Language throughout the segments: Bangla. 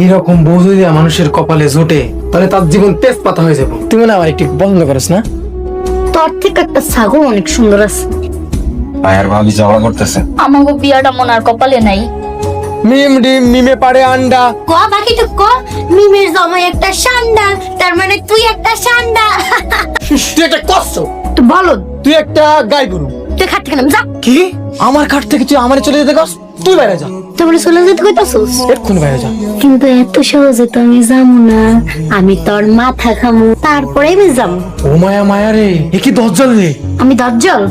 এরকম বউ যদি মানুষের কপালে জোটে তাহলে তার জীবন তেজ পাতা হয়ে যাবে। তুই মনে আমার একটু পছন্দ করিস না? তোর থেকে একটা ছাগল অনেক সুন্দর আছে। ভাইয়ার ভাবি ঝগড়া করতেছে। আমাগো বিয়াটা মন আর কপালে নাই। মিম ডিম মিমে পাড়ে আন্ডা। ক বাকি তো ক, মিমের জামাই একটা সান্ডা, তার মানে তুই একটা সান্ডা। তুই একটা কষ্ট, তো বলো, তুই একটা গাই গরু। তুই খাট থেকে নাম যা। কি আমার খাট থেকে তুই আমারে চলে যেতে কস? তুই বাইরে যা, তুই বলে চলে যেতে কইতাছিস? এক্ষুনি বাইরে যা। কিন্তু এত সহজে তো আমি যাবো না, আমি তোর মাথা খামু তারপরে আমি যাবো। ও মায়া মায়া রে, এ কি দজ্জাল রে। আমি দজ্জল?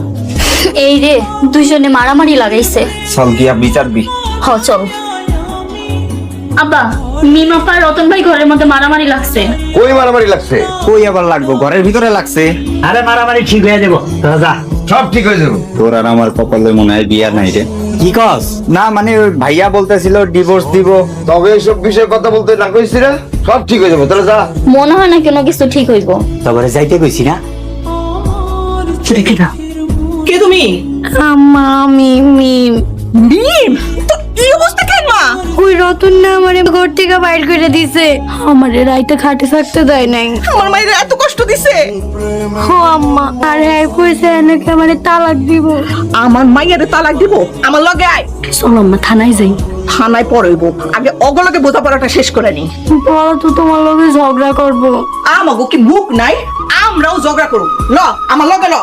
এই রে দুইজনে মারামারি লাগাইছে। চল গিয়া বিচারবি। হ চল। আব্বা, মিমাপা রতন ভাই ঘরের মধ্যে মারামারি লাগছে। কই মারামারি লাগছে? কই আবার লাগবো? ঘরের ভিতরে লাগছে। আরে মারামারি ঠিক হয়ে যাবো, তোরা যা। সব ঠিক হয়ে যাবে। তোর আর আমার কপালে মনে হয় বিয়া নাই রে। কি কস? না মানে ওই ভাইয়া বলতেছিল ডিভোর্স দিব, তবে এইসব বিষয়ে কথা বলতে না কইছিস? সব ঠিক হয়ে যাবে, তাহলে যা। মনে হয় না কোনো কিছু ঠিক হইব। তারপরে যাইতে কইছি না। কে তুমি? আম্মা আমি মিম। মিম, তো কি অবস্থা কেন মা? ওই রতন না আমারে ঘর থেকে বাইর করে দিছে, আমারে রাইতে খাটে থাকতে দেয় নাই। আমার মায়ের এত কষ্ট দিছে। ও আম্মা, আর হ্যাঁ কইছে নাকি আমারে তালাক দিব। আমার মায়ের তালাক দিব? আমার লগে আয়। চলো আম্মা থানায় যাই। থানায় পড়ইব, আগে অগলগে বোঝাপড়াটা শেষ করে নি। বড় তো তোমার লগে ঝগড়া করবো। আমাগো কি মুখ নাই? আমরাও ঝগড়া করব। ল আমার লগে ল।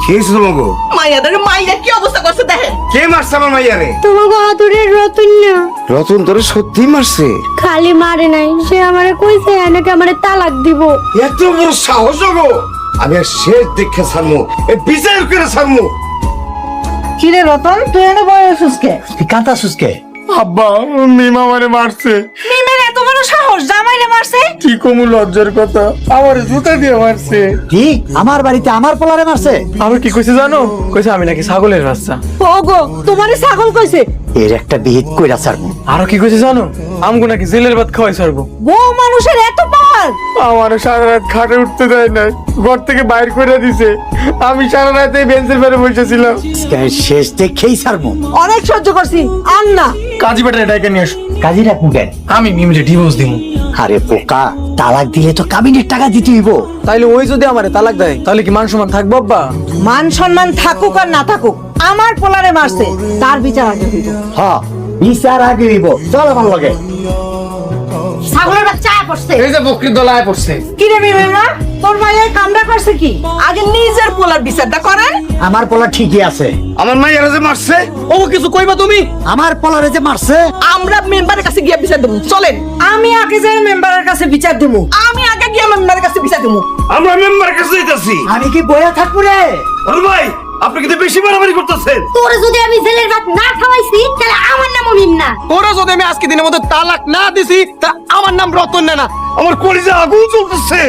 কি হয়েছে তোমাকে? মাইয়াদের মাইয়া কি অবস্থা করছে দেখেন। কে মারছে আমার মাইয়ারে? তোমাকে আদরের রতন না, রতন তোরে সত্যি মারছে? খালি মারে নাই, সে আমারে কইছে নাকি আমারে তালাক দিব। এত বড় সাহস গো! আমি আর শেষ দেখে ছাড়মু, এ বিচার করে ছাড়মু। কিরে রতন, তুই এনে বয়সুস কে? তুই কাঁথা সুসকে? আব্বা মিম আমারে মারছে। মিমের এত বড় সাহস, জামাইরে মারছে? কি কমু লজ্জার কথা, আমার জুতা দিয়ে মারছে। কি আমার বাড়িতে আমার পোলারে মারছে? আবার কি কইছে জানো? কইছে আমি নাকি ছাগলের বাচ্চা। ওগো, তোমারে ছাগল কইছে? এর একটা বিহিত কইরা ছাড়বো। আরো কি কইছে জানো? আমগো নাকি জেলের ভাত খাওয়াই ছাড়বো। বউ মানুষের এত পাওয়ার? আমার সারা রাত খাটে উঠতে দেয় নাই, ঘর থেকে বাইর করে দিছে। আমি সারা রাতে বেঞ্চের পরে বসেছিলাম। আজকে শেষ দেখেই ছাড়বো। অনেক সহ্য করছি, আর না। কাজী বেটারে ডাইকে নিয়ে আসো। কাজী রাখবো কেন? আমি মিমরে ডিভোর্স দিব। আরে পোকা, তালাক দিলে তো কাবিনের টাকা দিতে হইব। তাইলে ওই যদি আমারে তালাক দেয় তাহলে কি মান সম্মান থাকবো আব্বা? মান সম্মান থাকুক আর না থাকুক, আমার পোলারে মারছে, তার বিচার আগে হইব। হ, বিচার আগে হইব। চল আমার লগে। ছাগলের বাচ্চা আয় পড়ছে। এই যে বকরির দলায় পড়ছে। কি রে মিমেরা, তোর মায়ের কামড়া করছে কি? আগে নিজের পোলার বিচারটা করেন। আমার পোলা ঠিকই আছে। আমার মাইয়ারে যে মারছে, ও কিছু কইবা তুমি? আমার পোলারে যে মারছে, আমরা মেম্বারের কাছে গিয়ে বিচার দেবো, চলেন। আমি আগে যাই মেম্বারের কাছে বিচার দেবো। আমি আগে গিয়ে মেম্বারের কাছে বিচার দেবো। আমরা মেম্বার কাছে যাইতাছি। আমি কি বইয়া থাকবো রে? আরে ভাই, আপনি কিন্তু বেশি মারামারি করতেছেন। তোরে যদি আমি জেলের ভাত না খাওয়াইছি তাহলে আমার নামও মিম না। তোরা যদি আমি আজকে দিনের মধ্যে তালাক না দিছি তা আমার নাম রতন না। আমার কলিজা আগুন জ্বলতেছে।